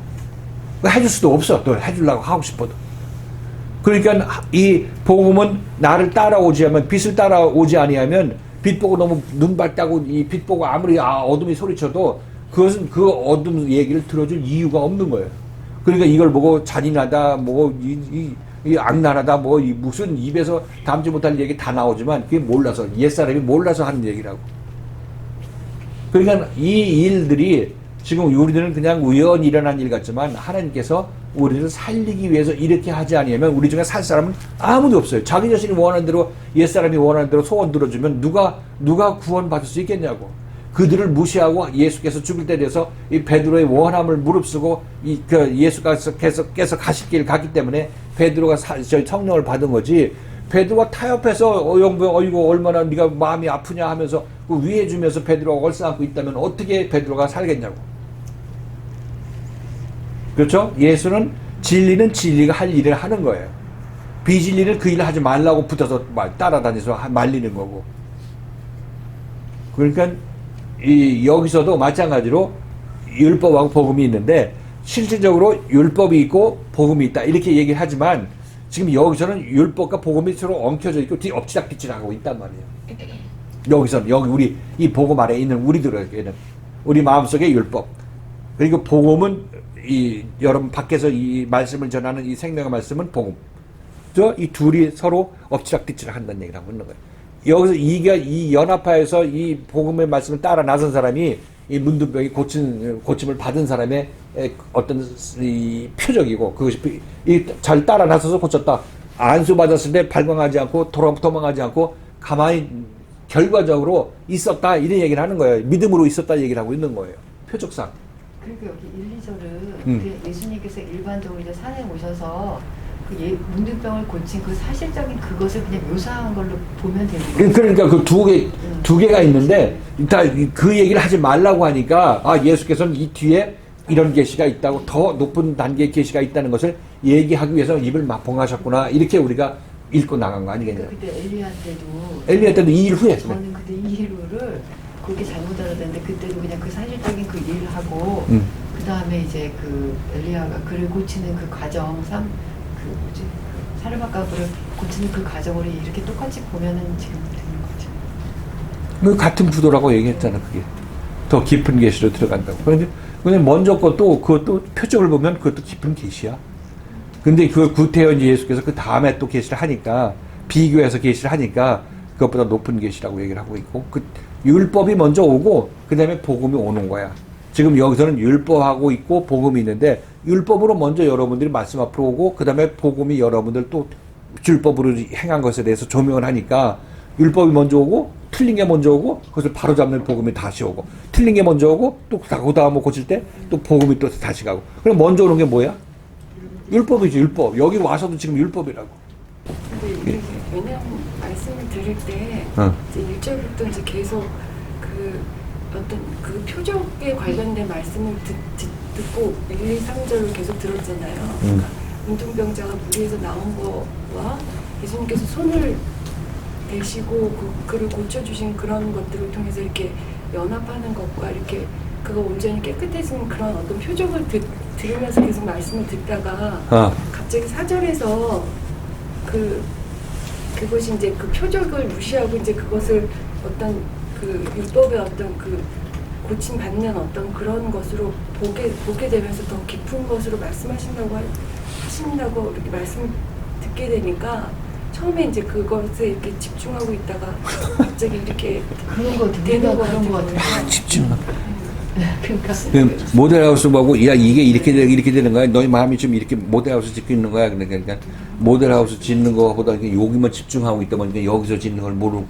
해줄 수도 없어. 또 해주려고 하고 싶어도. 그러니까 이 복음은 나를 따라오지 않으면 빛을 따라오지 아니하면 빛 보고 너무 눈 밝다고 이 빛 보고 아무리 어둠이 소리쳐도 그것은 그 어둠 얘기를 들어줄 이유가 없는 거예요. 그러니까 이걸 보고 잔인하다 이 악랄하다 무슨 입에서 담지 못할 얘기 다 나오지만 그게 몰라서 옛사람이 몰라서 하는 얘기라고. 그러니까 이 일들이 지금 우리들은 그냥 우연히 일어난 일 같지만 하나님께서 우리를 살리기 위해서 이렇게 하지 아니하면 우리 중에 살 사람은 아무도 없어요. 자기 자신이 원하는 대로 옛사람이 원하는 대로 소원 들어주면 누가 구원받을 수 있겠냐고. 그들을 무시하고 예수께서 죽을 때 돼서 이 베드로의 원함을 무릅쓰고 예수께서 가실 길 갔기 때문에 베드로가 성령을 받은 거지. 베드로가 타협해서 어이구 얼마나 네가 마음이 아프냐 하면서 그 위해주면서 베드로가 얼싸안고 있다면 어떻게 베드로가 살겠냐고. 그렇죠? 예수는 진리는 진리가 할 일을 하는 거예요. 비진리는 그 일을 하지 말라고 붙어서 따라다니면서 말리는 거고. 그러니까 여기서도 마찬가지로 율법하고 복음이 있는데 실질적으로 율법이 있고 복음이 있다 이렇게 얘기를 하지만 지금 여기서는 율법과 복음이 서로 엉켜져 있고 엎치락뒤치락하고 있단 말이에요. 여기서는 여기 우리 이 복음 안에 있는 우리들에게는 우리 마음속의 율법 그리고 복음은 이 여러분 밖에서 이 말씀을 전하는 이 생명의 말씀은 복음. 이 둘이 서로 엎치락뒤치락 한다는 얘기를 하고 있는 거예요. 여기서 이 연합하에서 이 복음의 말씀을 따라 나선 사람이 이 문둥병이 고침을 받은 사람의 어떤 이 표적이고 그것이 잘 따라 나서서 고쳤다. 안수 받았을 때 발광하지 않고 도망하지 않고 가만히 결과적으로 있었다 이런 얘기를 하는 거예요. 믿음으로 있었다 얘기를 하고 있는 거예요. 표적상. 그리고 여기 1, 2절은 예수님께서 일반적으로 이제 산에 오셔서 그 문둥병을 고친 그 사실적인 그것을 그냥 묘사한 걸로 보면 되는 거예요. 그러니까 그 두 개가 있는데 일단 그 얘기를 하지 말라고 하니까 예수께서는 이 뒤에 이런 계시가 있다고 더 높은 단계의 계시가 있다는 것을 얘기하기 위해서 입을 막 봉하셨구나 이렇게 우리가 읽고 나간 거 아니겠냐. 그때 엘리야 때도 2일 후에. 저는 그때 2일 후를 그게 잘못 알았는데 그때도 그냥 그 사실적인 그 일을 하고 그 다음에 이제 그 엘리야가 그를 고치는 그 과정 사르밧가브를 고치는 그 과정으로 이렇게 똑같이 보면은 지금 되는 거죠. 그 같은 구도라고 얘기했잖아. 그게 더 깊은 계시로 들어간다고. 그런데 먼저 그것도 표적을 보면 그것도 깊은 계시야. 근데 그 구태여 예수께서 그 다음에 또 계시를 하니까 비교해서 계시를 하니까 그것보다 높은 계시라고 얘기를 하고 있고 그 율법이 먼저 오고 그 다음에 복음이 오는 거야. 지금 여기서는 율법하고 있고 복음이 있는데 율법으로 먼저 여러분들이 말씀 앞으로 오고 그 다음에 복음이 여러분들 또 율법으로 행한 것에 대해서 조명을 하니까 율법이 먼저 오고 틀린 게 먼저 오고 그것을 바로잡는 복음이 다시 오고 틀린 게 먼저 오고 또 그 다음 고칠 때 또 복음이 또 다시 가고 그럼 먼저 오는 게 뭐야? 율법이지 율법. 여기 와서도 지금 율법이라고. 근데 이게 왜냐하면 말씀을 들을 때 이제 1절부터 이제 계속 그 어떤 그 표적에 관련된 말씀을 듣고 1, 2, 3절을 계속 들었잖아요. 그러니까 문둥병자가 무리에서 나온 거와 예수님께서 손을 대시고 그를 고쳐주신 그런 것들을 통해서 이렇게 연합하는 것과 이렇게 그가 온전히 깨끗해지는 그런 어떤 표적을 들으면서 계속 말씀을 듣다가 갑자기 4절에서 그것이 이제 그 표적을 무시하고 이제 그것을 어떤 그 율법의 어떤 그 고침 받는 어떤 그런 것으로 보게 되면서 더 깊은 것으로 하신다고 이렇게 말씀을 듣게 되니까 처음에 이제 그것에 이렇게 집중하고 있다가 갑자기 이렇게 그런 거 되는 거 그런 거 같아요. 집중하고. 그러니까 모델하우스 보고 야 이게 이렇게 되는 거야. 너희 마음이 좀 이렇게 모델하우스 짓고 있는 거야. 그러니까 모델하우스 짓는 거보다 여기만 집중하고 있다 보니까 여기서 짓는 걸 모르고.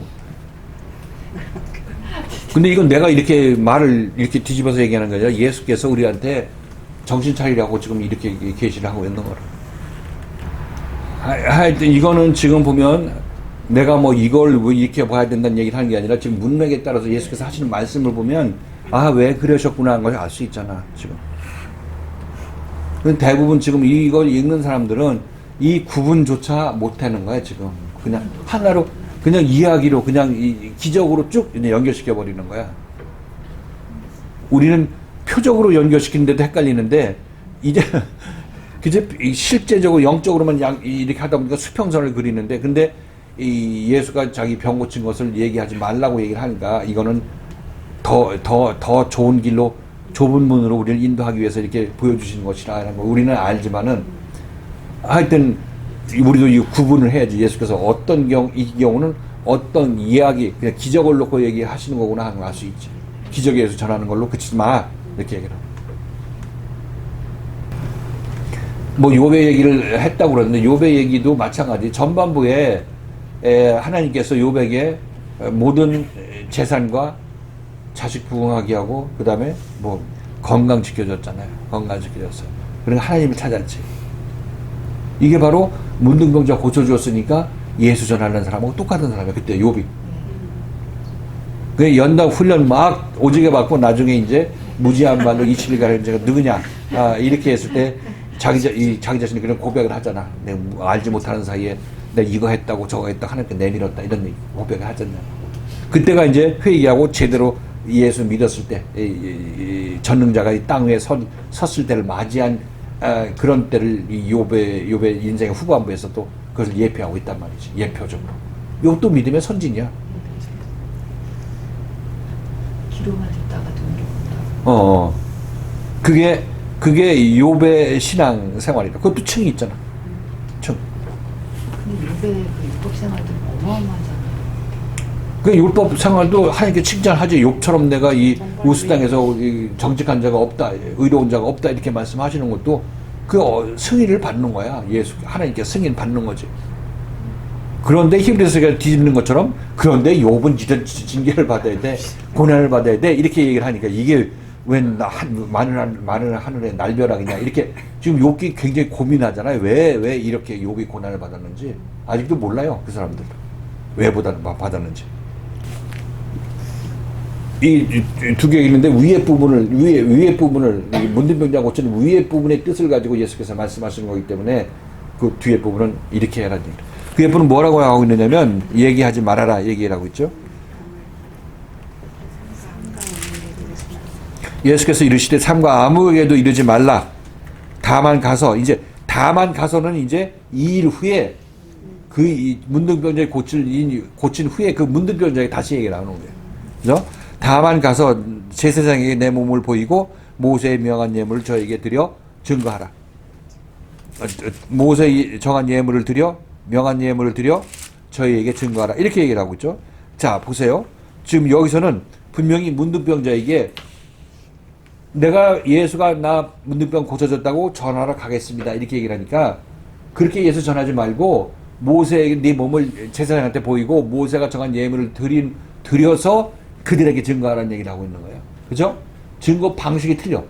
근데 이건 내가 이렇게 말을 이렇게 뒤집어서 얘기하는 거죠. 예수께서 우리한테 정신 차리라고 지금 이렇게 계시를 하고 있는 거라. 하여튼 이거는 지금 보면 내가 뭐 이걸 왜 이렇게 봐야 된다는 얘기를 하는 게 아니라 지금 문맥에 따라서 예수께서 하시는 말씀을 보면 왜 그러셨구나 하는 걸 알 수 있잖아 지금. 대부분 지금 이걸 읽는 사람들은 이 구분조차 못하는 거야 지금. 그냥 하나로 그냥 이야기로 그냥 기적으로 쭉 연결시켜 버리는 거야. 우리는 표적으로 연결시키는데도 헷갈리는데 이제 실제적으로 영적으로만 이렇게 하다 보니까 수평선을 그리는데 근데 이 예수가 자기 병 고친 것을 얘기하지 말라고 얘기를 하니까 이거는 더 좋은 길로 좁은 문으로 우리를 인도하기 위해서 이렇게 보여주시는 것이라는 거 우리는 알지만은 하여튼 우리도 이 구분을 해야지. 예수께서 이 경우는 어떤 이야기 그냥 기적을 놓고 얘기하시는 거구나 하는 걸 알 수 있지. 기적에 의해서 전하는 걸로 그치지 마 이렇게 얘기를 하고. 뭐 욥의 얘기를 했다고 그러는데 욥의 얘기도 마찬가지. 전반부에 하나님께서 욥에게 모든 재산과 자식 부흥하게 하고 그 다음에 뭐 건강 지켜줬잖아요. 건강 지켜줬어요. 그러니까 하나님을 찾았지. 이게 바로 문둥병자 고쳐주었으니까 예수 전하는 사람하고 똑같은 사람이야. 그때 욥이. 그 연당 훈련 막 오지게 받고 나중에 이제 무지한 말로 이치를 가는 자가 누구냐 이렇게 했을 때 자기 자신이 그런 고백을 하잖아. 내가 알지 못하는 사이에 내가 이거 했다고 저거 했다고 하나님께 내밀었다 이런 고백을 하잖아요. 그때가 이제 회개하고 제대로 예수 믿었을 때, 이 전능자가 이 땅 위에 섰을 때를 맞이한 그런 때를 이 욥의 인생의 후반부에서 또 그것을 예표하고 있단 말이지. 예표적으로. 욥도 믿음의 선진이야. 기로만 듣다가 눈을 본다. 그게 욥의 신앙 생활이다. 그것도 층이 있잖아. 층. 근데 욥의 그 율법 생활도 어마어마하잖아요. 그 율법 생활도 하나님께 칭찬하지. 욥처럼 내가 이 우스 땅에서 이 정직한 자가 없다, 의로운 자가 없다 이렇게 말씀하시는 것도 그 승인을 받는 거야. 예수 하나님께 승인 받는 거지. 그런데 히브리서가 뒤집는 것처럼 그런데 욥은 이런 징계를 받아야 돼, 고난을 받아야 돼 이렇게 얘기를 하니까 이게 웬 많은 하늘의 날벼락이냐 이렇게 지금 욥이 굉장히 고민하잖아요. 왜 이렇게 욥이 고난을 받았는지 아직도 몰라요. 그 사람들 왜 받았는지. 이 두 개 있는데 위에 부분을 문둥병자 고치는 위에 부분의 뜻을 가지고 예수께서 말씀하시는 거기 때문에 그 뒤에 부분은 이렇게 해라는 얘기죠. 그 뒤에 부분은 뭐라고 하고 있느냐면 얘기하지 말아라 얘기를 하고 있죠. 예수께서 이르시되 삼가 아무에게도 이르지 말라. 다만 가서는 이제 2일 후에 그 문둥병자에 고친 후에 그 문둥병자에게 다시 얘기를 나오는 거예요. 그죠? 다만 가서 제사장에게 내 몸을 보이고 모세의 명한 예물을 저에게 드려 증거하라. 모세의 정한 예물을 드려 명한 예물을 드려 저희에게 증거하라. 이렇게 얘기를 하고 있죠. 자, 보세요. 지금 여기서는 분명히 문둥병자에게 내가 예수가 나 문둥병 고쳐졌다고 전하러 가겠습니다. 이렇게 얘기를 하니까 그렇게 예수 전하지 말고 모세에게 네 몸을 제사장한테 보이고 모세가 정한 예물을 드려서 그들에게 증거하라는 얘기를 하고 있는 거예요. 그죠? 증거 방식이 틀려.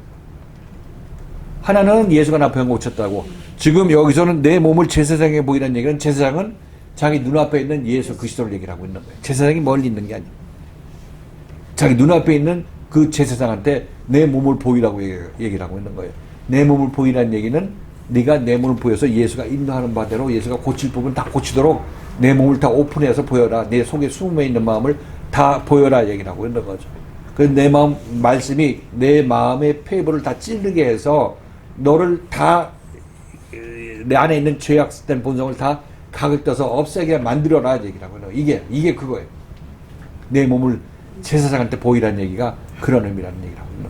하나는 예수가 나 병 고쳤다고. 지금 여기서는 내 몸을 제사장에게 보이라는 얘기는 제사장은 자기 눈앞에 있는 예수 그리스도를 얘기를 하고 있는 거예요. 제사장이 멀리 있는 게 아니에요. 자기 눈앞에 있는 그 제사장한테 내 몸을 보이라고 얘기를 하고 있는 거예요. 내 몸을 보이라는 얘기는 네가 내 몸을 보여서 예수가 인도하는 바대로 예수가 고칠 부분 다 고치도록 내 몸을 다 오픈해서 보여라. 내 속에 숨어 있는 마음을 다 보여라 얘기를 하고 있는 거죠. 그래서 내 마음 말씀이 내 마음의 폐부를 다 찌르게 해서 너를 다 내 안에 있는 죄악된 본성을 다 가격떠서 없애게 만들어라 얘기를 하고 있는 거예요. 이게 그거예요. 내 몸을 제사장한테 보이라는 얘기가 그런 의미라는 얘기를 하고 있는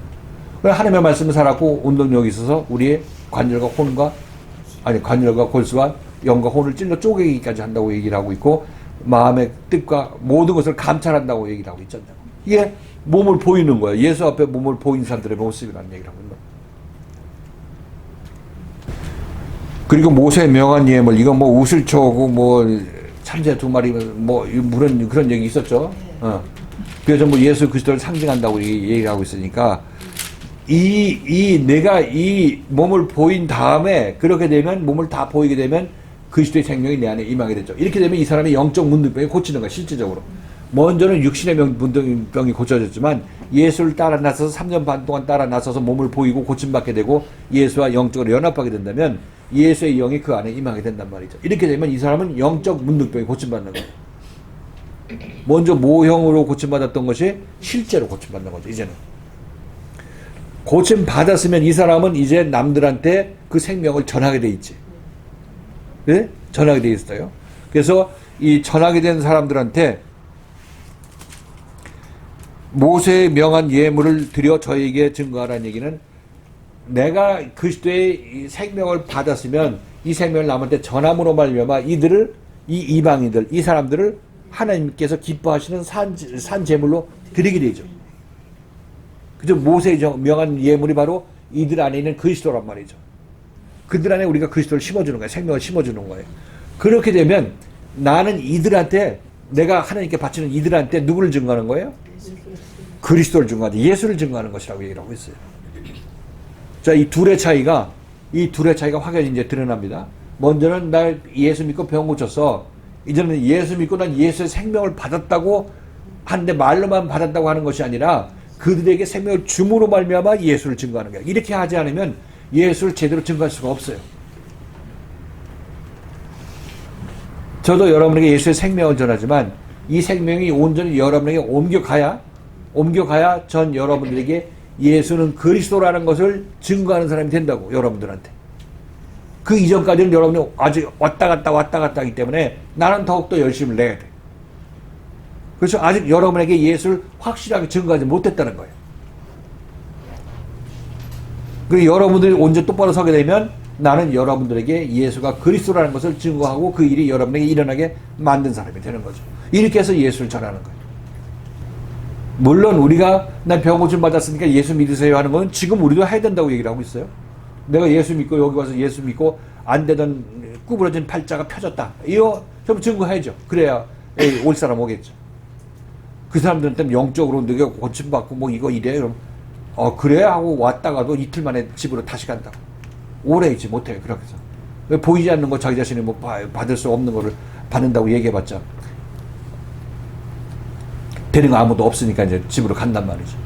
거죠. 하나님의 말씀을 살았고 운동력이 있어서 우리의 관절과 골수와 영과 혼을 찔러 쪼개기까지 한다고 얘기를 하고 있고 마음의 뜻과 모든 것을 감찰한다고 얘기를 하고 있잖아요. 이게 몸을 보이는 거예요. 예수 앞에 몸을 보인 사람들의 모습이라는 얘기를 하고 있는 거예요. 그리고 모세의 명한 예물, 이거 뭐 우슬초고 뭐 참새 2마리 뭐 그런 얘기 있었죠. 그래서 뭐 예수 그리스도를 상징한다고 얘기하고 있으니까 내가 이 몸을 보인 다음에 그렇게 되면 몸을 다 보이게 되면 그리스도의 생명이 내 안에 임하게 되죠. 이렇게 되면 이 사람의 영적 문둥병이 고치는 거야. 실질적으로. 먼저는 육신의 문둥병이 고쳐졌지만 예수를 따라 나서서 3년 반 동안 따라 나서서 몸을 보이고 고침받게 되고 예수와 영적으로 연합하게 된다면 예수의 영이 그 안에 임하게 된단 말이죠. 이렇게 되면 이 사람은 영적 문둥병이 고침받는 거예요. 먼저 모형으로 고침받았던 것이 실제로 고침받는 거죠. 이제는. 고침받았으면 이 사람은 이제 남들한테 그 생명을 전하게 돼 있지. 네? 전하게 돼 있어요. 그래서 이 전하게 된 사람들한테 모세의 명한 예물을 드려 저에게 증거하라는 얘기는 내가 그리스도의 생명을 받았으면 이 생명을 남한테 전함으로 말미암아 이 이방인들, 이 사람들을 하나님께서 기뻐하시는 산 제물로 드리게 되죠. 그죠? 모세의 명한 예물이 바로 이들 안에 있는 그리스도란 말이죠. 그들 안에 우리가 그리스도를 심어주는 거예요. 생명을 심어주는 거예요. 그렇게 되면 나는 이들한테 내가 하나님께 바치는 이들한테 누구를 증거하는 거예요? 그리스도를 증거하는 예수를 증거하는 것이라고 얘기를 하고 있어요. 자, 이 둘의 차이가 확연히 이제 드러납니다. 먼저는 나 예수 믿고 병 고쳤어. 이제는 예수 믿고 난 예수의 생명을 받았다고 하는데 말로만 받았다고 하는 것이 아니라 그들에게 생명을 줌으로 말미암아 예수를 증거하는 거야. 이렇게 하지 않으면 예수를 제대로 증거할 수가 없어요. 저도 여러분에게 예수의 생명을 전하지만 이 생명이 온전히 여러분에게 옮겨가야 전 여러분들에게 예수는 그리스도라는 것을 증거하는 사람이 된다고, 여러분들한테. 그 이전까지는 여러분이 아직 왔다 갔다 하기 때문에 나는 더욱더 열심을 내야 돼. 그래서 아직 여러분에게 예수를 확실하게 증거하지 못했다는 거예요. 그리고 여러분들이 온전 똑바로 서게 되면 나는 여러분들에게 예수가 그리스도라는 것을 증거하고 그 일이 여러분에게 일어나게 만든 사람이 되는 거죠. 이렇게 해서 예수를 전하는 거예요. 물론 우리가 난 병고침 받았으니까 예수 믿으세요 하는 건 지금 우리도 해야 된다고 얘기를 하고 있어요. 내가 예수 믿고 여기 와서 예수 믿고 안 되던 구부러진 팔자가 펴졌다. 이거 좀 증거해야죠. 그래야 올 사람 오겠죠. 그 사람들한테는 영적으로 내가 고침받고 뭐 이거 이래. 그럼 그래 하고 왔다가도 이틀 만에 집으로 다시 간다고. 오래 있지 못해요. 그렇게 해서. 왜 보이지 않는 거 자기 자신이 뭐 받을 수 없는 거를 받는다고 얘기해봤자 되는 거 아무도 없으니까 이제 집으로 간단 말이죠.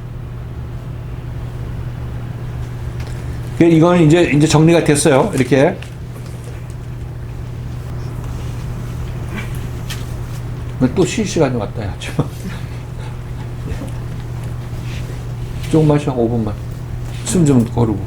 이거는 이제 정리가 됐어요. 이렇게. 또 쉴 시간이 왔다, 야. 조금만 쉬어, 5분만. 숨 좀 거르고.